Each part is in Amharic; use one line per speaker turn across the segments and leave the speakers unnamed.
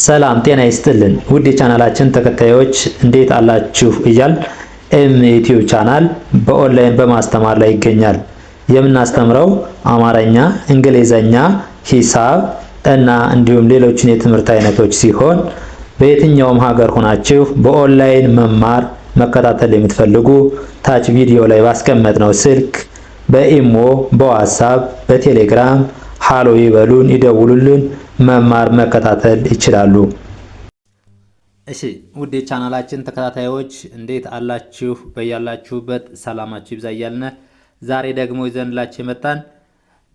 ሰላም ጤና ይስጥልን ውድ የቻናላችን ተከታዮች እንዴት አላችሁ እያል ዩቲዩብ ቻናል በኦንላይን በማስተማር ላይ ይገኛል። የምናስተምረው አማርኛ፣ እንግሊዘኛ፣ ሂሳብ እና እንዲሁም ሌሎችን የትምህርት አይነቶች ሲሆን በየትኛውም ሀገር ሆናችሁ በኦንላይን መማር መከታተል የምትፈልጉ ታች ቪዲዮ ላይ ባስቀመጥነው ስልክ በኢሞ፣ በዋትስአፕ፣ በቴሌግራም ሃሎ ይበሉን፣ ይደውሉልን፣ መማር መከታተል ይችላሉ። እሺ ውድ የቻናላችን ተከታታዮች እንዴት አላችሁ? በያላችሁበት ሰላማችሁ ይብዛ እያልን ዛሬ ደግሞ ይዘንላችሁ የመጣን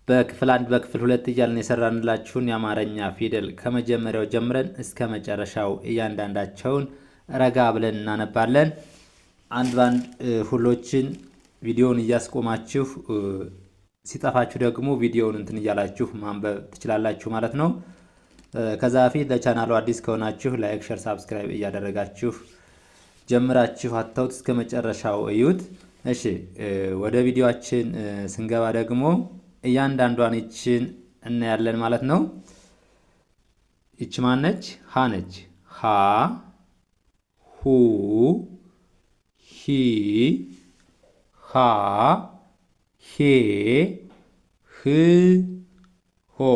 በክፍል 1 በክፍል 2 እያልን የሰራንላችሁን የአማርኛ ፊደል ከመጀመሪያው ጀምረን እስከ መጨረሻው እያንዳንዳቸውን ረጋ ብለን እናነባለን። አንድ ባንድ ሁሎችን ቪዲዮውን እያስቆማችሁ ሲጠፋችሁ ደግሞ ቪዲዮውን እንትን እያላችሁ ማንበብ ትችላላችሁ ማለት ነው። ከዛ በፊት ለቻናሉ አዲስ ከሆናችሁ ላይክ፣ ሼር፣ ሳብስክራይብ እያደረጋችሁ ጀምራችሁ አታውት እስከ መጨረሻው እዩት። እሺ ወደ ቪዲዮአችን ስንገባ ደግሞ እያንዳንዷን ይችን እናያለን ማለት ነው። ይች ማነች? ሀ ነች። ሀ፣ ሁ፣ ሂ፣ ሃ፣ ሄ፣ ህ፣ ሆ።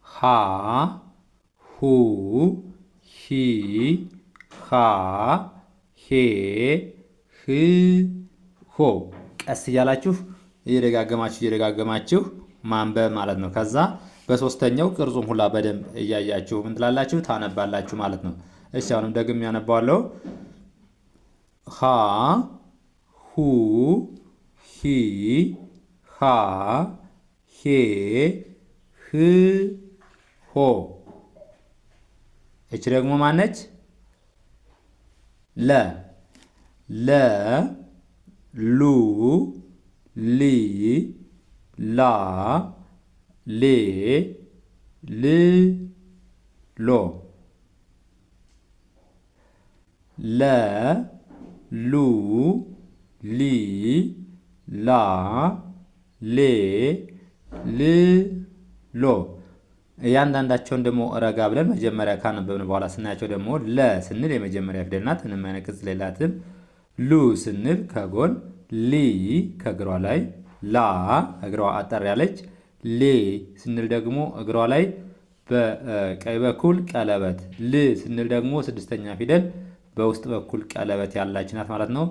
ሃ፣ ሁ፣ ሂ፣ ሃ፣ ሄ፣ ህ፣ ሆ። ቀስ እያላችሁ እየደጋገማችሁ ማንበብ ማለት ነው። ከዛ በሶስተኛው ቅርጹም ሁላ በደንብ እያያችሁ ምን ትላላችሁ? ታነባላችሁ ማለት ነው። እሺ አሁንም ደግሜ ያነባዋለሁ። ሃ፣ ሁ፣ ሂ፣ ሃ፣ ሄ፣ ህ፣ ሆ። እቺ ደግሞ ማነች? ለ፣ ለ፣ ሉ፣ ሊ፣ ላ፣ ሌ፣ ል፣ ሎ። ለ፣ ሉ፣ ሊ፣ ላ፣ ሌ፣ ል፣ ሎ። እያንዳንዳቸውን ደግሞ ረጋ ብለን መጀመሪያ ካነበብን በኋላ ስናያቸው ደግሞ ለ ስንል የመጀመሪያ ፊደል ናት፣ ምንም አይነት ቅጽል የላትም። ሉ ስንል ከጎን፣ ሊ ከእግሯ ላይ፣ ላ እግሯ አጠር ያለች፣ ሌ ስንል ደግሞ እግሯ ላይ በቀኝ በኩል ቀለበት፣ ል ስንል ደግሞ ስድስተኛ ፊደል በውስጥ በኩል ቀለበት ያላች ናት ማለት ነው።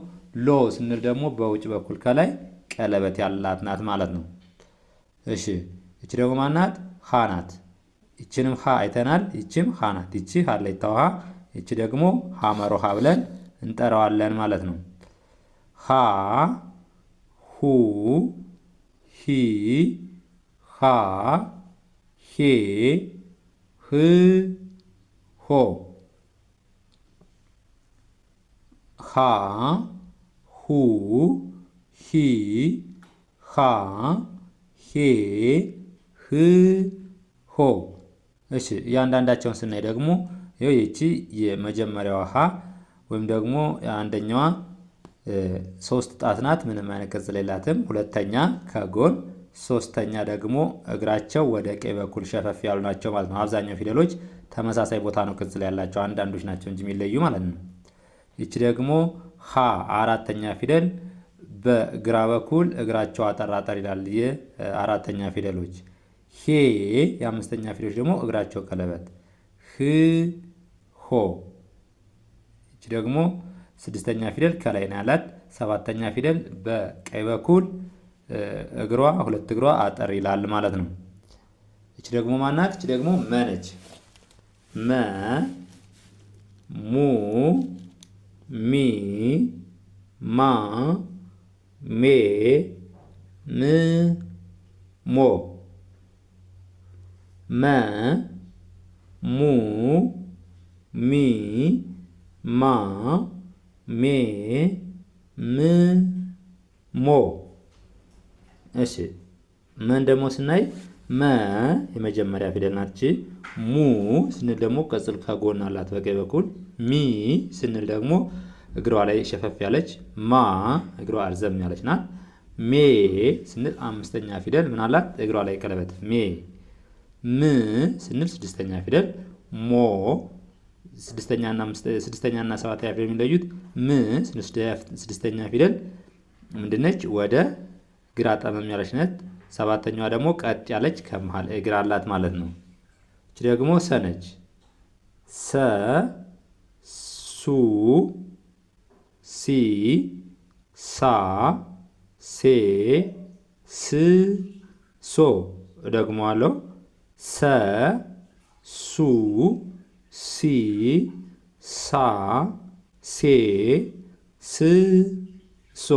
ሎ ስንል ደግሞ በውጭ በኩል ከላይ ቀለበት ያላት ናት ማለት ነው። እሺ እቺ ደግሞ ማናት? ሃ ናት። ይችንም ሃ አይተናል። ይችም ሃ ናት። ይቺ ሀሌታ ውሃ፣ ይቺ ደግሞ ሐመር ውሃ ብለን እንጠራዋለን ማለት ነው። ሃ፣ ሁ፣ ሂ፣ ሃ፣ ሄ፣ ህ፣ ሆ። ሃ፣ ሁ፣ ሂ፣ ሃ፣ ሄ፣ ህ፣ ሆ። እሺ እያንዳንዳቸውን ስናይ ደግሞ ይቺ የመጀመሪያዋ ሃ ወይም ደግሞ አንደኛዋ 3 ጣት ናት፣ ምንም አይነት ቅጽል የላትም። ሁለተኛ ከጎን፣ ሶስተኛ ደግሞ እግራቸው ወደ ቀኝ በኩል ሸፈፍ ያሉ ናቸው ማለት ነው። አብዛኛው ፊደሎች ተመሳሳይ ቦታ ነው ቅጽል ያላቸው፣ አንዳንዶች ናቸው እንጂ የሚለዩ ማለት ነው። ይቺ ደግሞ ሃ አራተኛ ፊደል በግራ በኩል እግራቸው አጠር ይላል፣ የአራተኛ ፊደሎች። ሄ የአምስተኛ ፊደሎች ደግሞ እግራቸው ቀለበት። ህ፣ ሆ። ይቺ ደግሞ ስድስተኛ ፊደል ከላይ ነው ያላት። ሰባተኛ ፊደል በቀኝ በኩል እግሯ ሁለት እግሯ አጠር ይላል ማለት ነው። ይቺ ደግሞ ማናት? ይቺ ደግሞ መ ነች። መ፣ ሙ፣ ሚ፣ ማ፣ ሜ፣ ም፣ ሞ። መ፣ ሙ፣ ሚ፣ ማ፣ ሜ፣ ም፣ ሞ። እሺ መን ደግሞ ስናይ መ የመጀመሪያ ፊደል ናት። ሙ ስንል ደግሞ ቅጽል ከጎን አላት በቀኝ በኩል። ሚ ስንል ደግሞ እግሯ ላይ ሸፈፍ ያለች፣ ማ እግሯ አርዘም ያለች ናት። ሜ ስንል አምስተኛ ፊደል ምን አላት? እግሯ ላይ ቀለበት ሜ። ም ስንል ስድስተኛ ፊደል፣ ሞ ስድስተኛና ሰባተኛ ፊደል የሚለዩት ም ስንል ስድስተኛ ፊደል ምንድነች? ወደ ግራ ጠመም ያለች ነች። ሰባተኛዋ ደግሞ ቀጥ ያለች ከመሃል እግር አላት ማለት ነው። እቺ ደግሞ ሰ ነች። ሰ ሱ ሲ ሳ ሴ ስ ሶ። እደግመዋለሁ። ሰ ሱ ሲ ሳ ሴ ስ ሶ።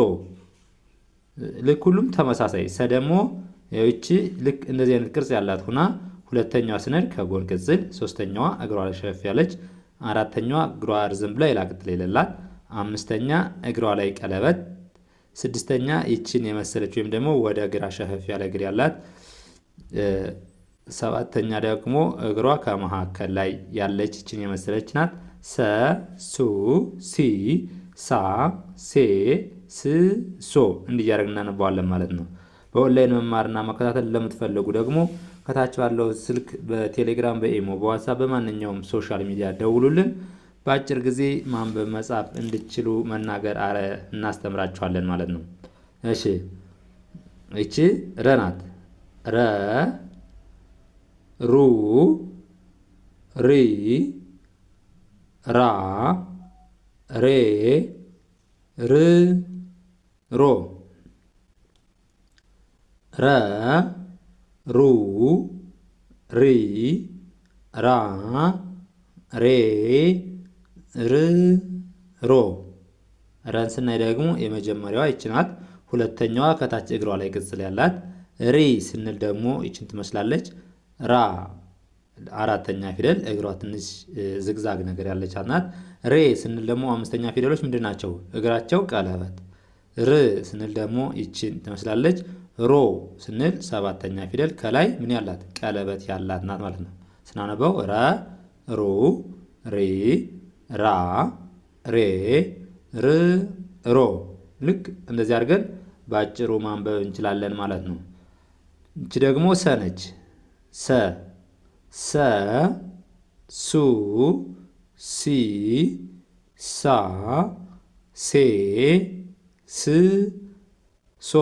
ልክ ሁሉም ተመሳሳይ። ሰ ደግሞ ይቺ ልክ እንደዚህ አይነት ቅርጽ ያላት ሆና ሁለተኛዋ ስነድ ከጎን ቅጽል፣ ሶስተኛዋ እግሯ ሸፍ ያለች፣ አራተኛዋ እግሯ ርዝም ብላ ሌላ ቅጥል የሌላት፣ አምስተኛ እግሯ ላይ ቀለበት፣ ስድስተኛ ይችን የመሰለች ወይም ደግሞ ወደ ግራ ሸፈፍ ያለ እግር ያላት፣ ሰባተኛ ደግሞ እግሯ ከመካከል ላይ ያለች ይችን የመሰለች ናት። ሰ ሱ ሲ ሳ ሴ ስ ሶ እንዲያደርግ እናነባዋለን ማለት ነው። በኦንላይን መማርና መከታተል ለምትፈልጉ ደግሞ ከታች ባለው ስልክ በቴሌግራም፣ በኢሞ፣ በዋትስአፕ በማንኛውም ሶሻል ሚዲያ ደውሉልን። በአጭር ጊዜ ማንበብ መጻፍ እንድችሉ መናገር እናስተምራችኋለን ማለት ነው። እሺ እቺ ረ ናት። ረ ሩ ሪ ራ ሬ ር ሮ። ረ ሩ ሪ ራ ሬ ር ሮ። ረን ስናይ ደግሞ የመጀመሪያዋ ይች ናት። ሁለተኛዋ ከታች እግሯ ላይ ቅጽል ያላት። ሪ ስንል ደግሞ ይችን ትመስላለች። ራ አራተኛ ፊደል እግሯ ትንሽ ዝግዛግ ነገር ያለቻት ናት። ሬ ስንል ደግሞ አምስተኛ ፊደሎች ምንድን ናቸው? እግራቸው ቀለበት። ር ስንል ደግሞ ይችን ትመስላለች። ሮ ስንል ሰባተኛ ፊደል ከላይ ምን ያላት? ቀለበት ያላት ናት ማለት ነው። ስናነበው ረ ሩ ሪ ራ ሬ ር ሮ። ልክ እንደዚህ አድርገን በአጭሩ ማንበብ እንችላለን ማለት ነው። እቺ ደግሞ ሰ ነች። ሰ ሰ ሱ ሲ ሳ ሴ ስ ሶ።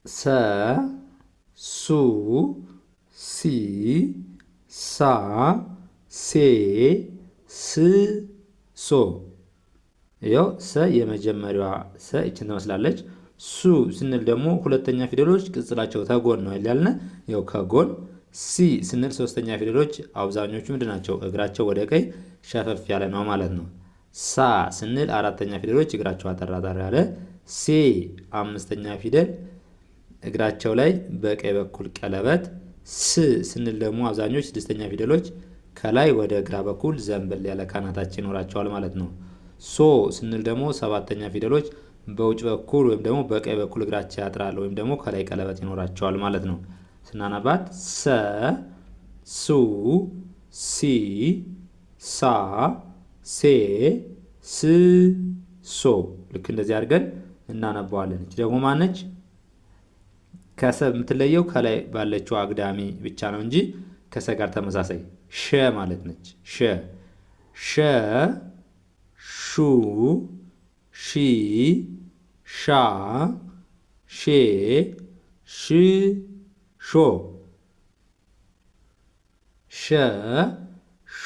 ሰ ሱ ሲ ሳ ሴ ስ ሶ። ይኸው ሰ የመጀመሪያዋ ሰ ይችን ትመስላለች። ሱ ስንል ደግሞ ሁለተኛ ፊደሎች ቅጽላቸው ተጎን ነው ያልነ። ይኸው ከጎን። ሲ ስንል ሶስተኛ ፊደሎች አብዛኞቹ ምንድን ናቸው? እግራቸው ወደ ቀኝ ሸፈፍ ያለ ነው ማለት ነው። ሳ ስንል አራተኛ ፊደሎች እግራቸው አጠራጣሪ ያለ። ሴ አምስተኛ ፊደል እግራቸው ላይ በቀኝ በኩል ቀለበት። ስ ስንል ደግሞ አብዛኞቹ ስድስተኛ ፊደሎች ከላይ ወደ ግራ በኩል ዘንበል ያለ ካናታችን ይኖራቸዋል ማለት ነው። ሶ ስንል ደግሞ ሰባተኛ ፊደሎች በውጭ በኩል ወይም ደግሞ በቀኝ በኩል እግራቸው ያጥራል ወይም ደግሞ ከላይ ቀለበት ይኖራቸዋል ማለት ነው። ስናነባት ሰ ሱ ሲ ሳ ሴ ስ ሶ። ልክ እንደዚህ አድርገን እናነባዋለን። እቺ ደግሞ ማነች? ከሰ የምትለየው ከላይ ባለችው አግዳሚ ብቻ ነው እንጂ ከሰ ጋር ተመሳሳይ ሸ ማለት ነች። ሸ ሸ ሹ ሺ ሻ ሼ ሽ ሾ። ሸ ሹ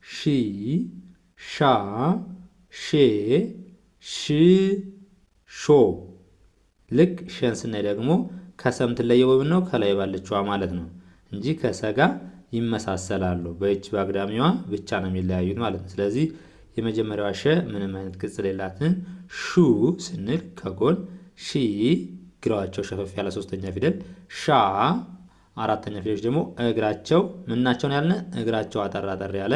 ሺ ሻ ሼ ሽ ሾ። ልክ ሸን ስናይ ደግሞ ከሰ የምትለየው ነው ከላይ ባለችዋ ማለት ነው እንጂ ከሰ ጋር ይመሳሰላሉ። በእጅ በአግዳሚዋ ብቻ ነው የሚለያዩት ማለት ነው። ስለዚህ የመጀመሪያዋ ሸ ምንም አይነት ቅጽል የላትን። ሹ ስንል ከጎን፣ ሺ ግራቸው ሸፈፍ ያለ ሶስተኛ ፊደል፣ ሻ አራተኛ ፊደሎች ደግሞ እግራቸው ምናቸውን ያልነ እግራቸው አጠር ያለ፣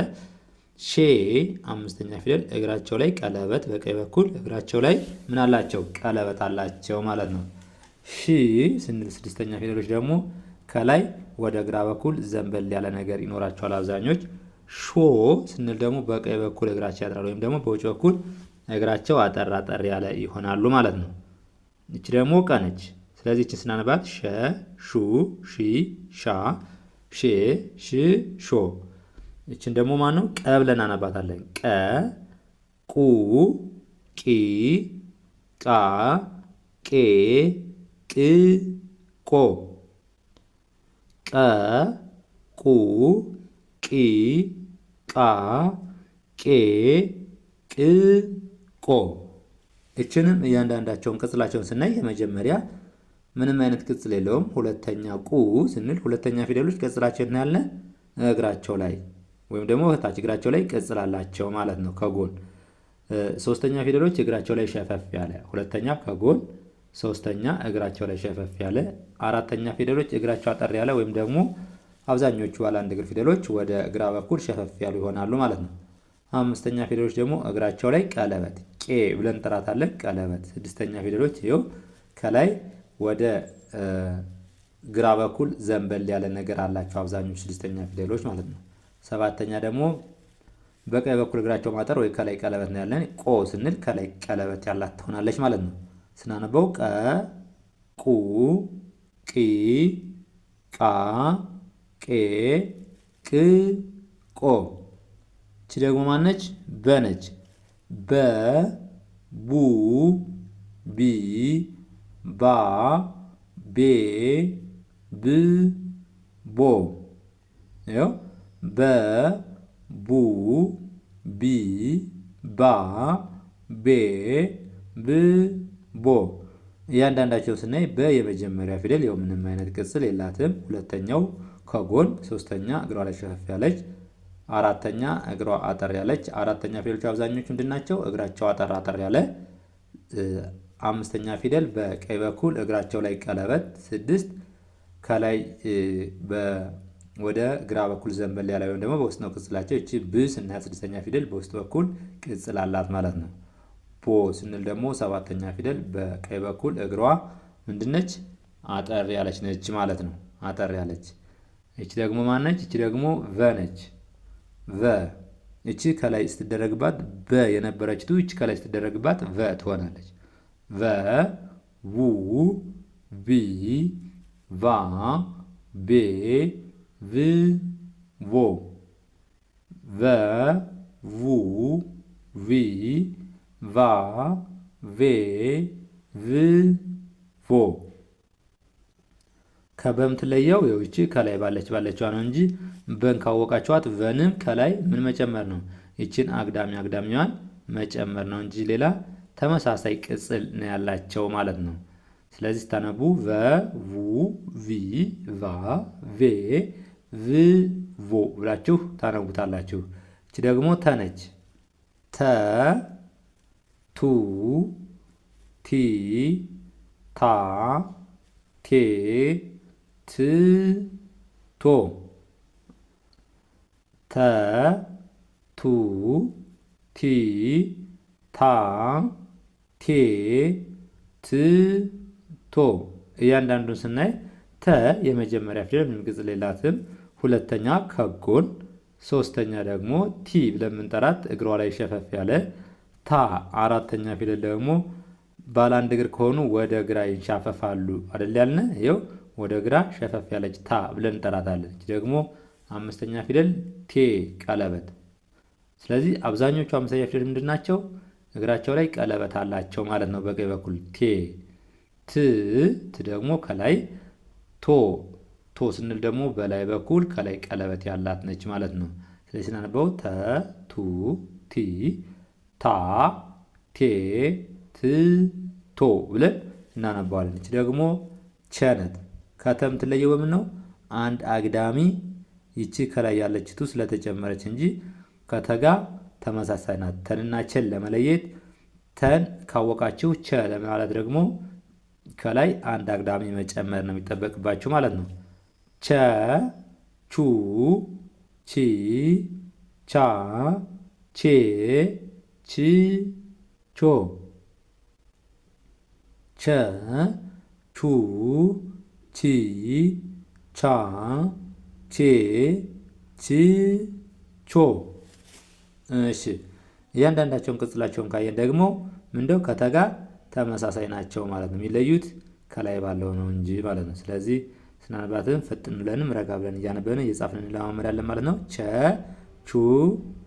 ሼ አምስተኛ ፊደል እግራቸው ላይ ቀለበት በቀኝ በኩል እግራቸው ላይ ምን አላቸው? ቀለበት አላቸው ማለት ነው። ሺ ስንል ስድስተኛ ፊደሎች ደግሞ ከላይ ወደ ግራ በኩል ዘንበል ያለ ነገር ይኖራቸዋል አብዛኞች። ሾ ስንል ደግሞ በቀኝ በኩል እግራቸው ያጥራል ወይም ደግሞ በውጭ በኩል እግራቸው አጠር ያለ ይሆናሉ ማለት ነው። እቺ ደግሞ ቀ ነች። ስለዚህ እችን ስናነባት ሸ፣ ሹ፣ ሺ፣ ሻ፣ ሼ፣ ሽ፣ ሾ። እችን ደግሞ ማን ነው? ቀ ብለን አነባታለን። ቀ፣ ቁ፣ ቂ፣ ቃ፣ ቄ፣ ቅ፣ ቆ። ቀ፣ ቁ፣ ቂ፣ ቃ፣ ቄ፣ ቅ፣ ቆ። እችንም እያንዳንዳቸውን ቅጽላቸውን ስናይ የመጀመሪያ ምንም አይነት ቅጽል የለውም። ሁለተኛ ቁ ስንል ሁለተኛ ፊደሎች ቅጽላቸው ያለ እግራቸው ላይ ወይም ደግሞ ከታች እግራቸው ላይ ቅጽል አላቸው ማለት ነው ከጎን። ሶስተኛ ፊደሎች እግራቸው ላይ ሸፈፍ ያለ፣ ሁለተኛ ከጎን፣ ሶስተኛ እግራቸው ላይ ሸፈፍ ያለ፣ አራተኛ ፊደሎች እግራቸው አጠር ያለ ወይም ደግሞ አብዛኞቹ ባለ አንድ እግር ፊደሎች ወደ ግራ በኩል ሸፈፍ ያሉ ይሆናሉ ማለት ነው። አምስተኛ ፊደሎች ደግሞ እግራቸው ላይ ቀለበት ቄ ብለን እንጠራታለን። ቀለበት። ስድስተኛ ፊደሎች ይኸው ከላይ ወደ ግራ በኩል ዘንበል ያለ ነገር አላቸው አብዛኞቹ ስድስተኛ ፊደሎች ማለት ነው። ሰባተኛ ደግሞ በቀኝ በኩል እግራቸው ማጠር ወይ ከላይ ቀለበት ነው ያለን። ቆ ስንል ከላይ ቀለበት ያላት ትሆናለች ማለት ነው። ስናነበው ቀ፣ ቁ፣ ቂ፣ ቃ፣ ቄ፣ ቅ፣ ቆ። እቺ ደግሞ ማነች? በ ነች። በ፣ ቡ፣ ቢ፣ ባ፣ ቤ፣ ብ፣ ቦ። ይኸው በ፣ ቡ፣ ቢ፣ ባ፣ ቤ፣ ብ፣ ቦ። እያንዳንዳቸው ስናይ በ የመጀመሪያ ፊደል ያው ምንም አይነት ቅጽል የላትም። ሁለተኛው ከጎን፣ ሶስተኛ እግሯ ላይ ሸፈፍ ያለች፣ አራተኛ እግሯ አጠር ያለች። አራተኛ ፊደሎች አብዛኞቹ ምንድናቸው? እግራቸው አጠር ያለ። አምስተኛ ፊደል በቀኝ በኩል እግራቸው ላይ ቀለበት። 6 ከላይ ወደ ግራ በኩል ዘንበል ያለ ወይም ደግሞ በውስጥ ነው ቅጽላቸው። እቺ ብ ስናያት ስድስተኛ ፊደል በውስጥ በኩል ቅጽል አላት ማለት ነው። ቦ ስንል ደግሞ ሰባተኛ ፊደል በቀኝ በኩል እግሯ ምንድነች? አጠር ያለች ነች ማለት ነው። አጠር ያለች። እቺ ደግሞ ማነች? እቺ ደግሞ ቨ ነች። ቨ እቺ ከላይ ስትደረግባት በ የነበረችቱ እቺ ከላይ ስትደረግባት ቨ ትሆናለች። ቨ፣ ው፣ ቢ፣ ቫ፣ ቤ፣ ቭ፣ ቮ። ቨ፣ ው፣ ቪ፣ ቫ፣ ቬ፣ ቭ፣ ቮ። ከበምትለየው ይቺ ከላይ ባለችዋ ነው እንጂ በን ካወቃችኋት ቨንም ከላይ ምን መጨመር ነው? ይቺን አግዳሚዋን መጨመር ነው እንጂ ሌላ ተመሳሳይ ቅጽል ነው ያላቸው ማለት ነው። ስለዚህ ስታነቡ ቨ፣ ቡ፣ ቪ፣ ቫ፣ ቬ፣ ቭ፣ ቮ ብላችሁ ታነቡታላችሁ። እቺ ደግሞ ተ ነች። ተ፣ ቱ፣ ቲ፣ ታ፣ ቴ፣ ት፣ ቶ። ተ፣ ቱ፣ ቲ፣ ታ፣ ቴ፣ ት፣ ቶ። እያንዳንዱን ስናይ ተ የመጀመሪያ ፊደል ምንም ቅጽል የላትም። ሁለተኛ ከጎን፣ ሶስተኛ ደግሞ ቲ ብለን የምንጠራት እግሯ ላይ ሸፈፍ ያለ፣ ታ አራተኛ ፊደል ደግሞ ባለ አንድ እግር ከሆኑ ወደ ግራ ይንሻፈፋሉ አይደል ያልነ። ይኸው ወደ ግራ ሸፈፍ ያለች ታ ብለን እንጠራታለን። ደግሞ አምስተኛ ፊደል ቴ ቀለበት። ስለዚህ አብዛኞቹ አምስተኛ ፊደል ምንድን ናቸው? እግራቸው ላይ ቀለበት አላቸው ማለት ነው። በቀኝ በኩል ቴ፣ ት ደግሞ ከላይ፣ ቶ ስንል ደግሞ በላይ በኩል ከላይ ቀለበት ያላት ነች ማለት ነው። ስለዚህ ስናነበው ተ፣ ቱ፣ ቲ፣ ታ፣ ቴ፣ ት፣ ቶ ብለን እናነባዋለን። እቺ ደግሞ ቸነት። ከተም ትለየው በምን ነው? አንድ አግዳሚ ይቺ ከላይ ያለችቱ ስለተጨመረች እንጂ ከተጋ ተመሳሳይ ናት። ተንና ቸን ለመለየት ተን ካወቃችሁ ቸ ለማለት ደግሞ ከላይ አንድ አግዳሚ መጨመር ነው የሚጠበቅባችሁ ማለት ነው። ቸ፣ ቹ፣ ቺ፣ ቻ፣ ቼ፣ ቺ፣ ቾ። ቸ፣ ቹ፣ ቺ፣ ቻ፣ ቼ፣ ቺ፣ ቾ። እሺ እያንዳንዳቸውን ቅጽላቸውን ካየን ደግሞ ምንድነው ከተጋ ተመሳሳይ ናቸው ማለት ነው። የሚለዩት ከላይ ባለው ነው እንጂ ማለት ነው። ስለዚህ ስናነባትም ፈጥን ብለንም ረጋ ብለን እያነበብን እየጻፍን እንለማመዳለን ማለት ነው። ቸ ቹ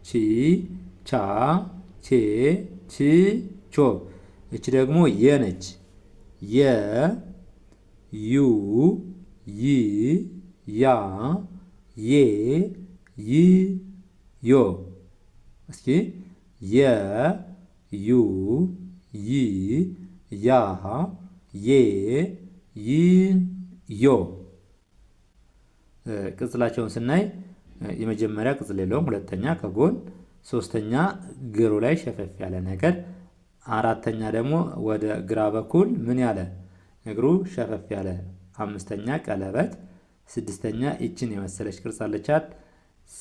ቺ ቻ ቼ ች ቾ። እቺ ደግሞ የ ነች። የ ዩ ይ ያ ዬ ይ ዮ። እስኪ የ ዩ ይ ያ ዬ ይ ዮ። ቅጽላቸውን ስናይ የመጀመሪያ ቅጽል የለውም። ሁለተኛ ከጎን፣ ሶስተኛ ግሩ ላይ ሸፈፍ ያለ ነገር፣ አራተኛ ደግሞ ወደ ግራ በኩል ምን ያለ እግሩ ሸፈፍ ያለ፣ አምስተኛ ቀለበት፣ ስድስተኛ ይችን የመሰለች ቅርጽ አለቻት፣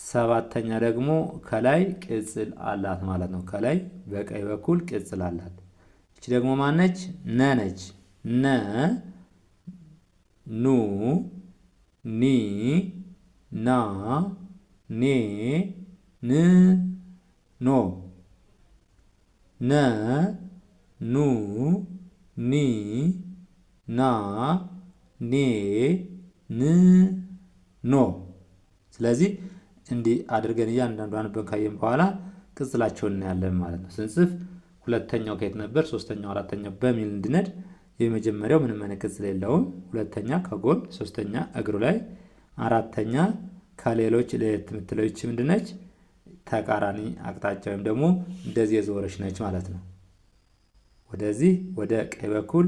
ሰባተኛ ደግሞ ከላይ ቅጽል አላት ማለት ነው። ከላይ በቀኝ በኩል ቅጽል አላት። እቺ ደግሞ ማነች? ነ ነች። ነ ኑ ኒ ና ኔ ን ኖ። ነ ኑ ኒ ና ኔ ን ኖ። ስለዚህ እንዲህ አድርገን እያንዳንዷን አንበን ካየን በኋላ ቅጽላቸውን እናያለን ማለት ነው። ስንጽፍ ሁለተኛው ከየት ነበር፣ ሶስተኛው፣ አራተኛው በሚል እንድነድ የመጀመሪያው ምንም አይነት ቅጽል የለውም። ሁለተኛ ከጎን፣ ሶስተኛ እግሩ ላይ፣ አራተኛ ከሌሎች ለየት የምትለው ይቺ ምንድነች? ተቃራኒ አቅጣጫ ወይም ደግሞ እንደዚህ የዞረች ነች ማለት ነው። ወደዚህ ወደ ቀኝ በኩል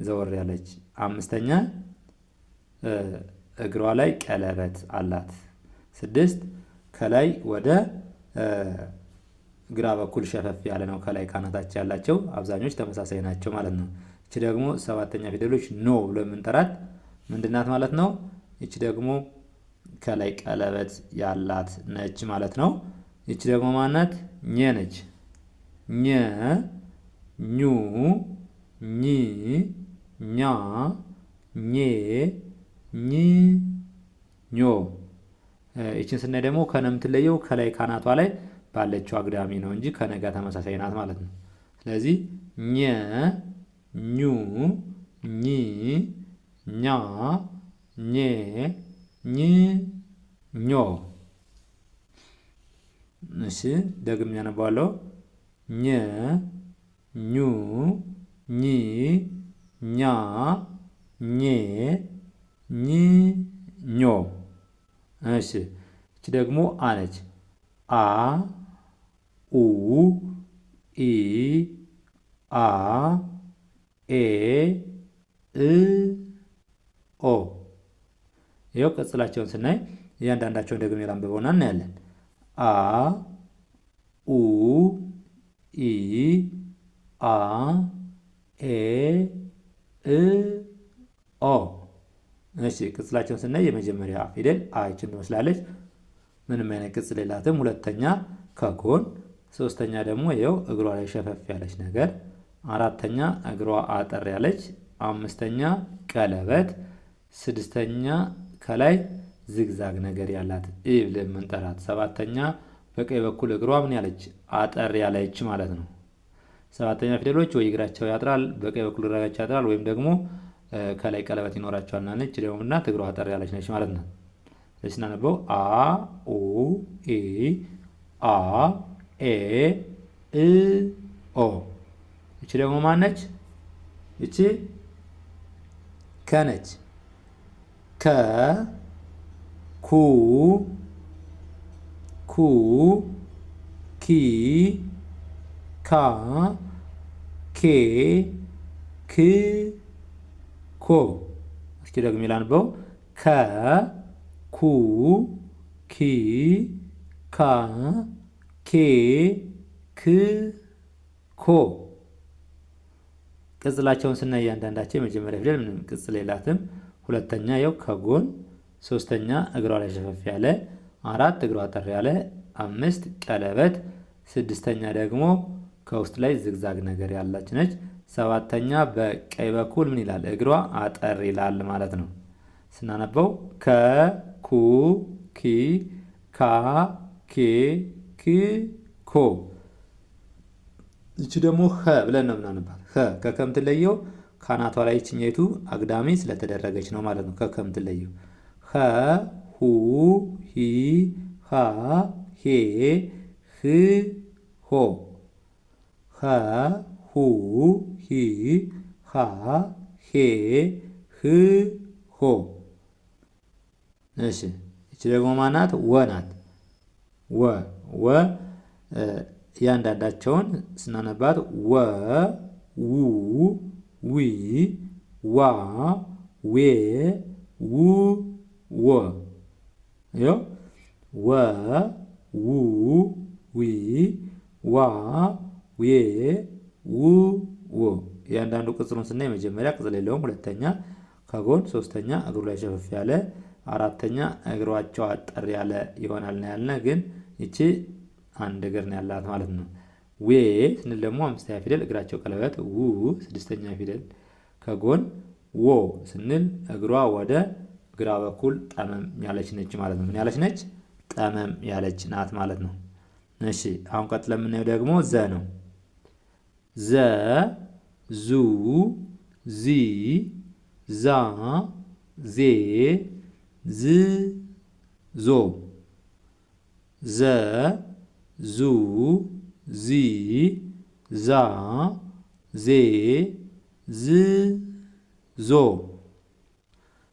ዘወር ያለች። አምስተኛ እግሯ ላይ ቀለበት አላት። ስድስት ከላይ ወደ ግራ በኩል ሸፈፍ ያለ ነው። ከላይ ካናታቸው ያላቸው አብዛኞች ተመሳሳይ ናቸው ማለት ነው። እቺ ደግሞ ሰባተኛ ፊደሎች ኖ ብሎ የምንጠራት ምንድናት ማለት ነው? እቺ ደግሞ ከላይ ቀለበት ያላት ነች ማለት ነው። እቺ ደግሞ ማናት? ኘ ነች። ኘ ኙ ኚ ኛ ኜ ኝ ኞ። እቺን ስናይ ደግሞ ከነ የምትለየው ከላይ ካናቷ ላይ ባለችው አግዳሚ ነው እንጂ ከነጋ ተመሳሳይ ናት ማለት ነው። ስለዚህ ኘ ኙ ኚ ኛ ኜ ኝ ኞ። እሺ ደግሜ ያነባዋለሁ። ኘ ኙ ኚ ኛ ኜ ኝ ኞ። እሺ እቺ ደግሞ አነች። አ ኡ ኢ አ ኤ እ ኦ። ይኸው ቅጽላቸውን ስናይ እያንዳንዳቸውን ደግሜ ላንብበውና እናያለን። አ ኡ ኢ አ ኤ እ ኦ። እሺ ቅጽላቸውን ስናይ የመጀመሪያ ፊደል አይችን ትመስላለች። ምንም አይነት ቅጽል የላትም። ሁለተኛ ከጎን፣ ሶስተኛ ደግሞ ይኸው እግሯ ላይ ሸፈፍ ያለች ነገር፣ አራተኛ እግሯ አጠር ያለች፣ አምስተኛ ቀለበት፣ ስድስተኛ ከላይ ዝግዛግ ነገር ያላት ኢ ብለን የምንጠራት፣ ሰባተኛ በቀኝ በኩል እግሯ ምን ያለች አጠር ያለች ማለት ነው። ሰባተኛ ፊደሎች ወይ እግራቸው ያጥራል፣ በቀኝ በኩል እግራቸው ያጥራል፣ ወይም ደግሞ ከላይ ቀለበት ይኖራቸዋልና ነች ደግሞ እና እግሯ አጠር ያለች ነች ማለት ነው። ስለዚህ ስናነበው አ ኡ ኢ አ ኤ እ ኦ። እቺ ደግሞ ማነች? እቺ ከነች። ከ ኩ ኩ ኪ ካ ኬ ክ ኮ። እስኪ ደግሞ ላንበው። ከ ኩ ኪ ካ ኬ ክ ኮ። ቅጽላቸውን ስናይ እያንዳንዳቸው የመጀመሪያ ፊደል ምንም ቅጽል የላትም። ሁለተኛ ያው ከጎን፣ ሶስተኛ እግሯ ላይ ሸፈፍ ያለ፣ አራት እግሯ አጠር ያለ፣ አምስት ቀለበት፣ ስድስተኛ ደግሞ ከውስጥ ላይ ዝግዛግ ነገር ያላች ነች። ሰባተኛ በቀኝ በኩል ምን ይላል? እግሯ አጠር ይላል ማለት ነው። ስናነበው ከ ኩ ኪ ካ ኬ ክ ኮ። እቺ ደግሞ ኸ ብለን ነው የምናነባት። ኸ ከከምትለየው ካናቷ ላይ ይችኛይቱ አግዳሚ ስለተደረገች ነው ማለት ነው። ከምትለየው ኸ ሁ ሂ ሃ ሄ ህ ሆ ኸ ሁ ሂ ሃ ሄ ህ ሆ። እሺ እቺ ደግሞ ማናት? ወ ናት። ወ እያንዳንዳቸውን ስናነባት ወ ው ዊ ዋ ዌ ው ወ ወ ው ዊ ዋ ዌ ው ወ። እያንዳንዱ ቅጽሉን ስናይ መጀመሪያ ቅጽል የለውም፣ ሁለተኛ ከጎን፣ ሶስተኛ እግሩ ላይ ሸፈፍ ያለ፣ አራተኛ እግሯቸው አጠር ያለ ይሆናል ነው ያልነ። ግን ይቺ አንድ እግር ነው ያላት ማለት ነው። ዌ ስንል ደግሞ አምስተኛ ፊደል እግራቸው ቀለበት፣ ው ስድስተኛ ፊደል ከጎን፣ ዎ ስንል እግሯ ወደ ግራ በኩል ጠመም ያለች ነች ማለት ነው። ምን ያለች ነች? ጠመም ያለች ናት ማለት ነው። እሺ አሁን ቀጥለን የምናየው ደግሞ ዘ ነው። ዘ ዙ ዚ ዛ ዜ ዝ ዞ ዘ ዙ ዚ ዛ ዜ ዝ ዞ።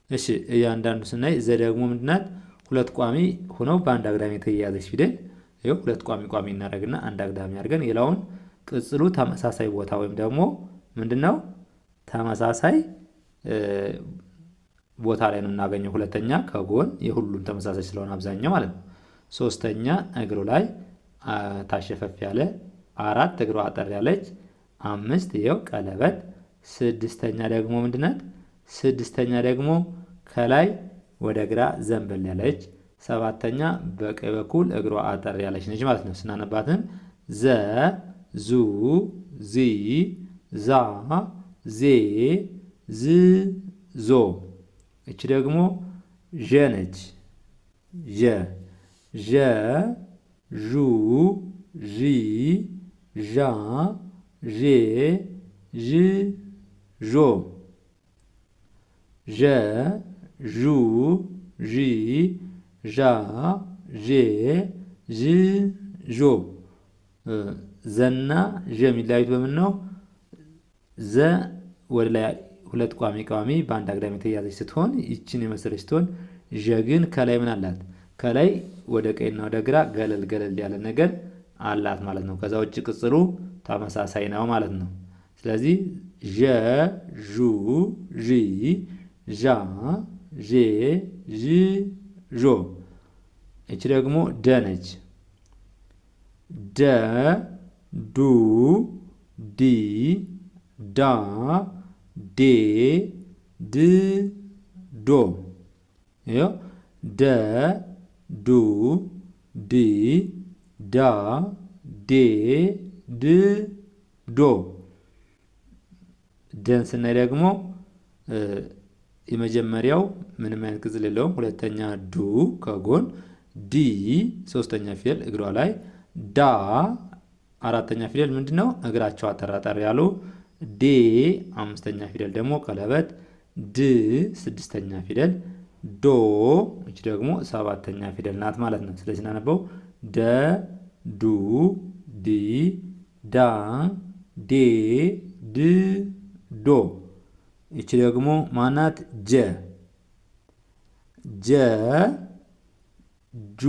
እሺ እያንዳንዱ ስናይ ዘ ደግሞ ምንድናት? ሁለት ቋሚ ሆነው በአንድ አግዳሚ የተያያዘች ፊደል። ይኸው ሁለት ቋሚ እናደርግና አንድ አግዳሚ አድርገን ሌላውን ቅጽሉ ተመሳሳይ ቦታ ወይም ደግሞ ምንድነው ተመሳሳይ ቦታ ላይ ነው እናገኘው። ሁለተኛ ከጎን የሁሉም ተመሳሳይ ስለሆነ አብዛኛው ማለት ነው። ሶስተኛ እግሩ ላይ ታሸፈፍ ያለ፣ አራት እግሩ አጠር ያለች፣ አምስት ይኸው ቀለበት፣ ስድስተኛ ደግሞ ምንድናት? ስድስተኛ ደግሞ ከላይ ወደ ግራ ዘንበል ያለች፣ ሰባተኛ በቀኝ በኩል እግሯ አጠር ያለች ነች ማለት ነው። ስናነባትን ዘ ዙ ዚ ዛ ዜ ዝ ዞ። እቺ ደግሞ ዠ ነች። ዠ ዠ ዡ ዢ ዣ ዤ ዥ ዦ ዠ ዡ ዢ ዣ ዤ ዥ ዦ። ዘና ዠ የሚለያዩት በምን ነው? ዘ ወደ ላይ ሁለት ቋሚ በአንድ አግዳሚ የተያዘች ስትሆን ይችን የመሰለች ስትሆን፣ ዠ ግን ከላይ ምን አላት? ከላይ ወደ ቀኝና ወደ ግራ ገለል ያለ ነገር አላት ማለት ነው። ከዛ ውጭ ቅጽሉ ተመሳሳይ ነው ማለት ነው። ስለዚህ ዠ ዡ ዢ ዣ ዤ ዥ ዦ። እቺ ደግሞ ደ ነች። ደ ዱ ዲ ዳ ዴ ድ ዶ። ይኸው ደ ዱ ዲ ዳ ዴ ድ ዶ። ደን ስናይ ደግሞ የመጀመሪያው ምንም አይነት ቅጽል የለውም። ሁለተኛ ዱ ከጎን፣ ዲ ሶስተኛ ፊደል እግሯ ላይ፣ ዳ አራተኛ ፊደል ምንድነው? እግራቸው አጠር ያሉ፣ ዴ አምስተኛ ፊደል ደግሞ ቀለበት፣ ድ ስድስተኛ ፊደል፣ ዶ እች ደግሞ ሰባተኛ ፊደል ናት ማለት ነው። ስለዚህ እናነበው ደ ዱ ዲ ዳ ዴ ድ ዶ። እቺ ደግሞ ማናት? ጀ ጀ ጁ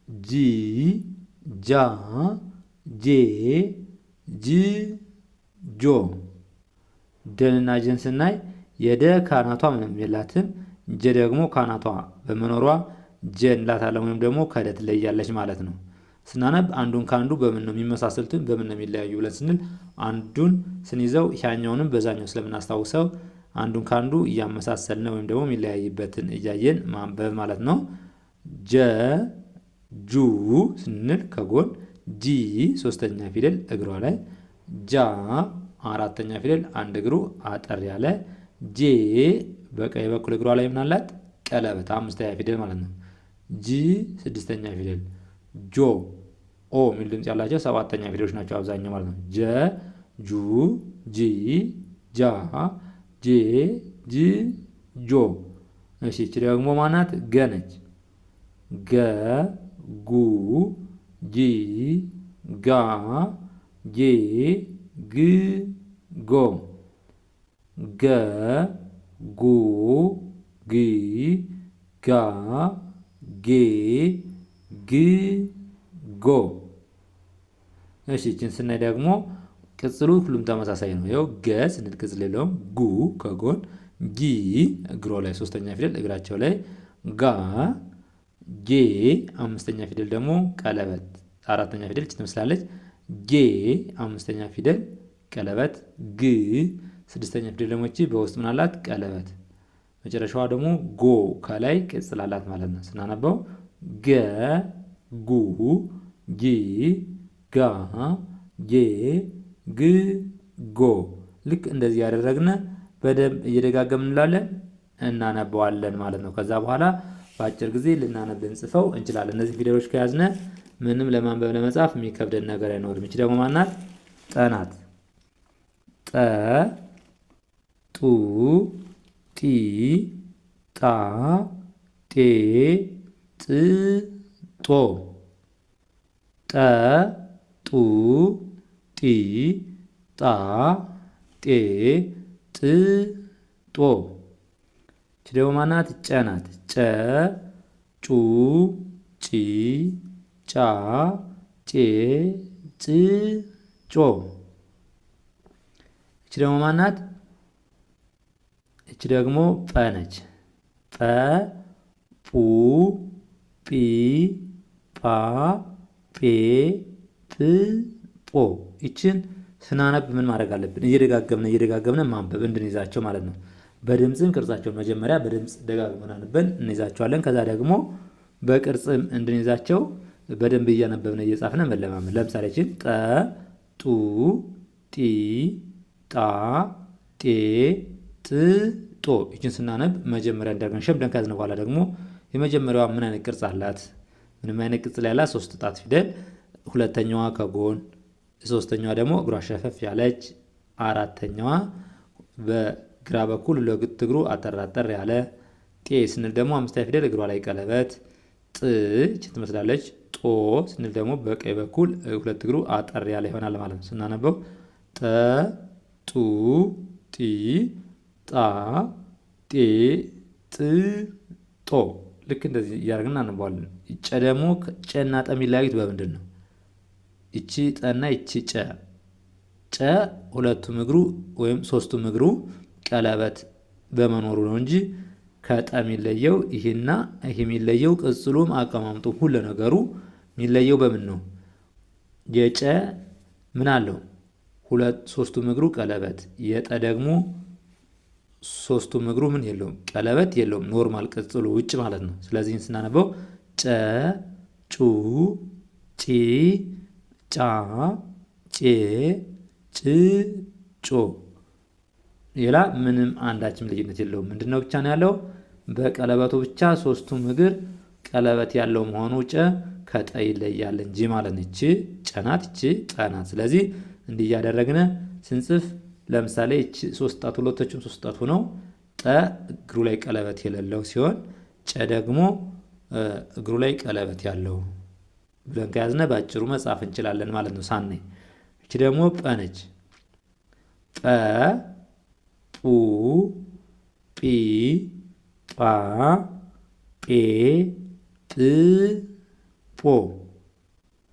ጂ ጃ ጄ ጅ ጆ። ደንና ጀን ስናይ የደ ካናቷ ምንም የላትም። ጀ ደግሞ ካናቷ በመኖሯ ጀ እንላታለን ወይም ደግሞ ከደ ትለያለች ማለት ነው። ስናነብ አንዱን ከአንዱ በምን ነው የሚመሳሰሉትን በምን ነው የሚለያዩ ብለን ስንል አንዱን ስንይዘው ያኛውንም በዛኛው ስለምናስታውሰው አንዱን ከአንዱ እያመሳሰልን ወይም ደግሞ የሚለያይበትን እያየን ማንበብ ማለት ነው። ጀ ጁ ስንል ከጎን፣ ጂ ሶስተኛ ፊደል እግሯ ላይ፣ ጃ አራተኛ ፊደል አንድ እግሩ አጠር ያለ፣ ጄ በቀኝ በኩል እግሯ ላይ ምናላት? ቀለበት አምስተኛ ፊደል ማለት ነው። ጂ ስድስተኛ ፊደል፣ ጆ ኦ የሚል ድምጽ ያላቸው ሰባተኛ ፊደሎች ናቸው አብዛኛው ማለት ነው። ጀ ጁ ጂ ጃ ጃ ጄ ጅ ጆ። እሺ እቺ ደግሞ ማናት? ገ ነች። ገ ጉ ጂ ጋ ጄ ግ ጎ። ገ ጉ ጊ ጋ ጌ ግ ጎ። እሺ እችን ስናይ ደግሞ ቅጽሉ ሁሉም ተመሳሳይ ነው። ያው ገ ስንል ቅጽል የለውም። ጉ ከጎን ጊ እግሮ ላይ ሶስተኛ ፊደል እግራቸው ላይ ጋ ጌ አምስተኛ ፊደል ደግሞ ቀለበት አራተኛ ፊደል ትመስላለች። ጌ አምስተኛ ፊደል ቀለበት ግ ስድስተኛ ፊደል ደግሞ እቺ በውስጥ ምን አላት? ቀለበት። መጨረሻዋ ደግሞ ጎ ከላይ ቅጽል አላት ማለት ነው። ስናነበው ገ ጉ ጊ ጋ ጌ ግ ጎ። ልክ እንደዚህ ያደረግን በደንብ እየደጋገምን እንላለን እናነበዋለን ማለት ነው። ከዛ በኋላ በአጭር ጊዜ ልናነብ ልንጽፈው እንችላለን። እነዚህ ፊደሎች ከያዝነ ምንም ለማንበብ ለመጻፍ የሚከብደን ነገር አይኖርም። እቺ ደግሞ ማናት? ጠናት። ጠ ጡ ጢ ጣ ጤ ጥ ጦ። ጠ ጡ ጢ ጣ ጤ ጥ ጦ። እቺ ደግሞ ማናት? ጨ ናት። ጨ ጩ ጪ ጫ ጬ ጭ ጮ። እቺ ደግሞ ማናት? እቺ ደግሞ ጰ ነች። ጰ ጱ ጲ ጳ ጴ ጵ ጶ። ይችን ስናነብ ምን ማድረግ አለብን? እየደጋገምነ ማንበብ እንድንይዛቸው ማለት ነው። በድምፅም ቅርጻቸውን መጀመሪያ በድምፅ ደጋግመን አንበን እንይዛቸዋለን። ከዛ ደግሞ በቅርጽም እንድንይዛቸው በደንብ እያነበብነ እየጻፍነ መለማመድ። ለምሳሌ ይችን ጠ ጡ ጢ ጣ ጤ ጥ ጦ። ይችን ስናነብ መጀመሪያ እንዳገን ሸምደን ከያዝነ በኋላ ደግሞ የመጀመሪያዋ ምን አይነት ቅርጽ አላት? ምንም አይነት ቅርጽ ላይ ያላት 3 ጣት ፊደል፣ ሁለተኛዋ ከጎን፣ ሶስተኛዋ ደግሞ እግሯ ሸፈፍ ያለች፣ አራተኛዋ በግራ በኩል ለግት እግሩ አጠር ያለ፣ ጤ ስንል ደግሞ አምስተኛ ፊደል እግሯ ላይ ቀለበት፣ ጥ ይችን ትመስላለች። ጦ ስንል ደግሞ በቀኝ በኩል ሁለት እግሩ አጠር ያለ ይሆናል ማለት ነው። ስናነበው ጠ ጡ ጢ ጣ ጤ ጥ ጦ። ልክ እንደዚህ እያደረግን እናነባዋለን። ጨ ደግሞ ጨና ጠ የሚለያዩት በምንድን ነው? ይቺ ጠና ይቺ ጨ። ጨ ሁለቱም እግሩ ወይም ሶስቱም እግሩ ቀለበት በመኖሩ ነው እንጂ ከጠ የሚለየው ይሄና ይሄ የሚለየው ቅጽሉም አቀማምጡም ሁሉ ነገሩ የሚለየው በምን ነው? የጨ ምን አለው? ሶስቱም እግሩ ቀለበት። የጠ ደግሞ ሶስቱም እግሩ ምን የለውም? ቀለበት የለውም። ኖርማል ቅጽሉ ውጭ ማለት ነው። ስለዚህ ስናነበው ጨ ጩ ጪ ጫ ጬ ጭ ጮ። ሌላ ምንም አንዳችም ልዩነት የለውም። ምንድነው ብቻ ነው ያለው? በቀለበቱ ብቻ ሶስቱም እግር ቀለበት ያለው መሆኑ ጨ ከጠ ይለያል እንጂ ማለት ነው። እቺ ጨናት እቺ ጠናት። ስለዚህ እንዲህ እያደረግን ስንጽፍ ለምሳሌ እቺ 3 ጣት ሁለቶችም 3 ጣት ሆነው ጠ እግሩ ላይ ቀለበት የሌለው ሲሆን ጨ ደግሞ እግሩ ላይ ቀለበት ያለው ብለን ከያዝነ ባጭሩ መጻፍ እንችላለን ማለት ነው ሳናይ። እቺ ደግሞ ጰ ነች። ጰ ጱ ጲ ጳ ጴ ጵ ጶ።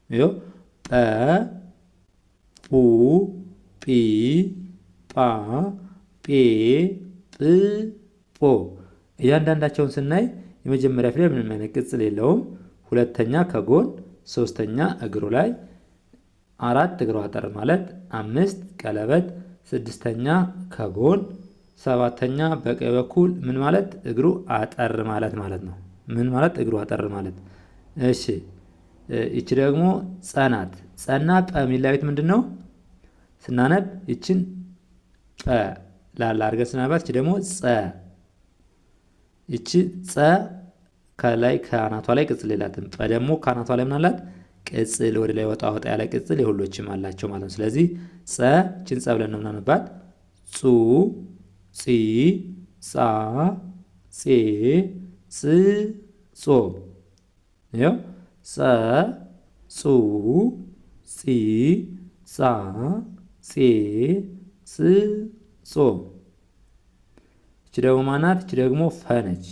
ይኸው ጰ ጱ ጲ ጳ ጴ ጵ ጶ። እያንዳንዳቸውን ስናይ የመጀመሪያ ፊደል ምንም አይነት ቅጽል የለውም። ሁለተኛ ከጎን፣ ሶስተኛ እግሩ ላይ፣ 4 እግሩ አጠር ማለት፣ 5 ቀለበት፣ 6ኛ ከጎን፣ 7ኛ በቀኝ በኩል ምን ማለት እግሩ አጠር ማለት ነው። ምን ማለት እግሩ አጠር ማለት። እሺ ይቺ ደግሞ ጸናት። ጸና ጰ የሚለያዩት ምንድን ነው? ስናነብ ይችን ጰ ላላ አድርገን ስናነባት ይቺ ደግሞ ጸ። ይቺ ጸ ከላይ ከአናቷ ላይ ቅጽል የላትም። ጰ ደግሞ ከአናቷ ላይ ምን አላት? ቅጽል ወደ ላይ ወጣ ያለ ቅጽል የሁሎችም አላቸው ማለት ነው። ስለዚህ ጸ ይችን ጸ ብለን ነው የምናነባት። ጹ ጺ ጻ ጼ ጽ ጾ ይኸው ጸ ጹ ጺ ጻ ጼ ጽ ጾ። እቺ ደግሞ ማናት? እቺ ደግሞ ፈ ነች።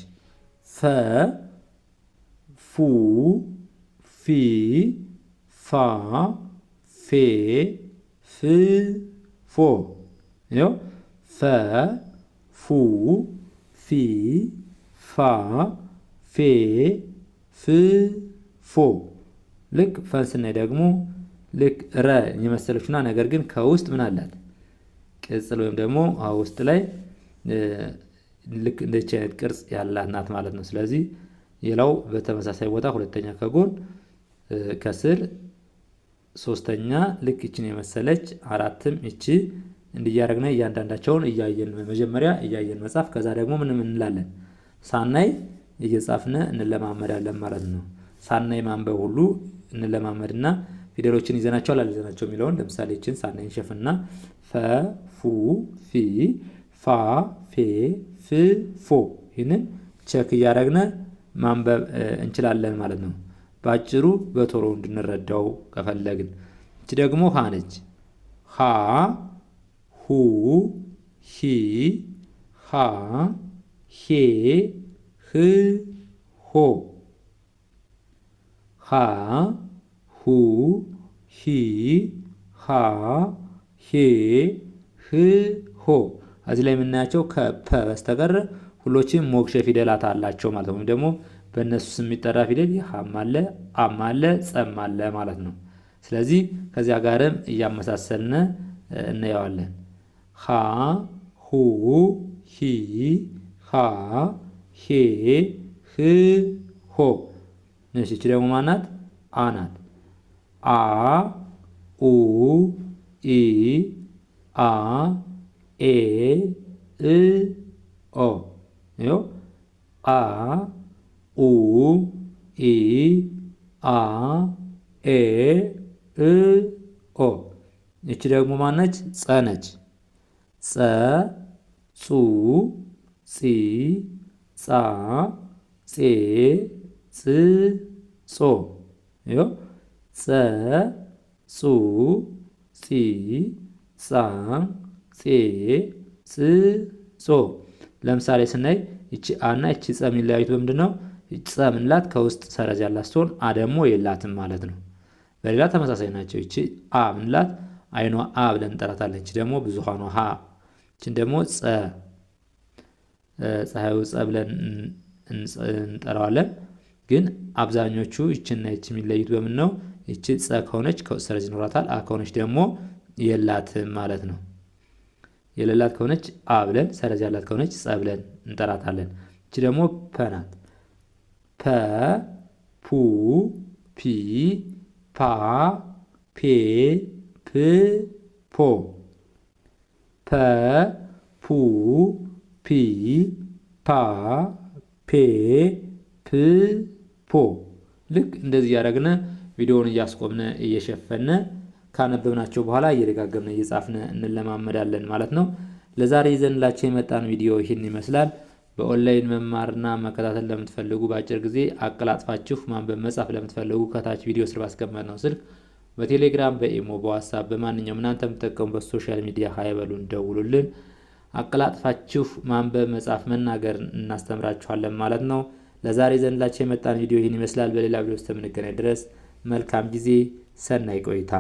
ፈ ፉ ፊ ፋ ፌ ፍ ፎ ይኸው ፈ ፉ ፊ ፋ ፌ ፍ ፎ። ልክ ፈን ስናይ ደግሞ ልክ ረ የመሰለችና ነገር ግን ከውስጥ ምን አላት? ቅጽል ወይም ደግሞ ውስጥ ላይ ልክ እንደዚህ አይነት ቅርጽ ያላት ናት ማለት ነው። ስለዚህ ሌላው በተመሳሳይ ቦታ ሁለተኛ ከጎን ከስር ሶስተኛ ልክ እቺን የመሰለች አራትም እቺ እንዲያረግና እያንዳንዳቸውን እያየን መጀመሪያ እያየን መጻፍ ከዛ ደግሞ ምን እንላለን ሳናይ እየጻፍነ እንለማመዳለን ማለት ነው። ሳናይ ማንበብ ሁሉ እንለማመድና ፊደሎችን ይዘናቸው አላልዘናቸው የሚለውን ለምሳሌ እቺን ሳናይ እንሸፍንና ፈ ፉ ፊ ፋ ፌ ፍ ፎ ይህንን ቼክ እያደረግነ ማንበብ እንችላለን ማለት ነው። በአጭሩ በቶሎ እንድንረዳው ከፈለግን እቺ ደግሞ ሀ ነች። ሀ ሁ ሂ ሃ ሄ ህ ሆ ሃ ሁ ሂ ሃ ሄ ህ ሆ። እዚህ ላይ የምናያቸው ከፐ በስተቀር ሁሎችም ሞክሸ ፊደላት አላቸው ማለት ነው። ወይም ደግሞ በእነሱ ስም የሚጠራ ፊደል ሀም አለ አም አለ ጸም አለ ማለት ነው። ስለዚህ ከዚያ ጋርም እያመሳሰልን እናየዋለን። ሀ ሁ ሂ ሃ ሄ ህ ሆ። እሺ እቺ ደግሞ ማናት? አ ናት። አ ኡ ኢ አ ኤ እ ኦ ይኸው አ ኡ ኢ አ ኤ እ ኦ። እቺ ደግሞ ማነች? ጸ ነች። ጸ ጹ ጺ ጻ ጼ ጽ ጾ ይኸው ጸ ጹ ጺ ጻ ጼ ጽ ጾ። ለምሳሌ ስናይ እቺ አ እና እቺ ጸ የሚለያዩት በምንድን ነው? ጸ ምንላት ከውስጥ ሰረዝ ያላት ስትሆን አ ደግሞ የላትም ማለት ነው። በሌላ ተመሳሳይ ናቸው። እቺ አ ምንላት አይኗ አ ብለን እንጠራታለን። እቺ ደግሞ ብዙሃኗ ሀ። እቺን ደግሞ ጸ ፀሐዩ ጸ ብለን እንጠራዋለን። ግን አብዛኞቹ እቺና እቺ የሚለዩት በምን ነው? እቺ ጸ ከሆነች ሰረዝ ይኖራታል። አ ከሆነች ደግሞ የላትም ማለት ነው። የሌላት ከሆነች አ ብለን ሰረዝ ያላት ከሆነች ጸ ብለን እንጠራታለን። እቺ ደግሞ ፐ ናት። ፐ ፑ ፒ ፓ ፔ ፕ ፖ ፐ ፑ ፒ ፓ ፔ ፕ ፖ። ልክ እንደዚህ ያደረግነ ቪዲዮውን እያስቆምነ እየሸፈነ ካነበብናቸው በኋላ እየደጋገምነ እየጻፍነ እንለማመዳለን ማለት ነው። ለዛሬ ይዘንላችሁ የመጣን ቪዲዮ ይህን ይመስላል። በኦንላይን መማርና መከታተል ለምትፈልጉ በአጭር ጊዜ አቀላጥፋችሁ ማንበብ መጻፍ ለምትፈልጉ ከታች ቪዲዮ ስር ባስቀመጥነው ስልክ በቴሌግራም በኢሞ በዋትስአፕ በማንኛውም እናንተ የምትጠቀሙበት ሶሻል ሚዲያ ሀይበሉን ደውሉልን። አቀላጥፋችሁ ማንበብ መጻፍ መናገር እናስተምራችኋለን ማለት ነው። ለዛሬ ይዘንላችሁ የመጣን ቪዲዮ ይህን ይመስላል። በሌላ ቪዲዮ እስከምንገናኝ ድረስ መልካም ጊዜ፣ ሰናይ ቆይታ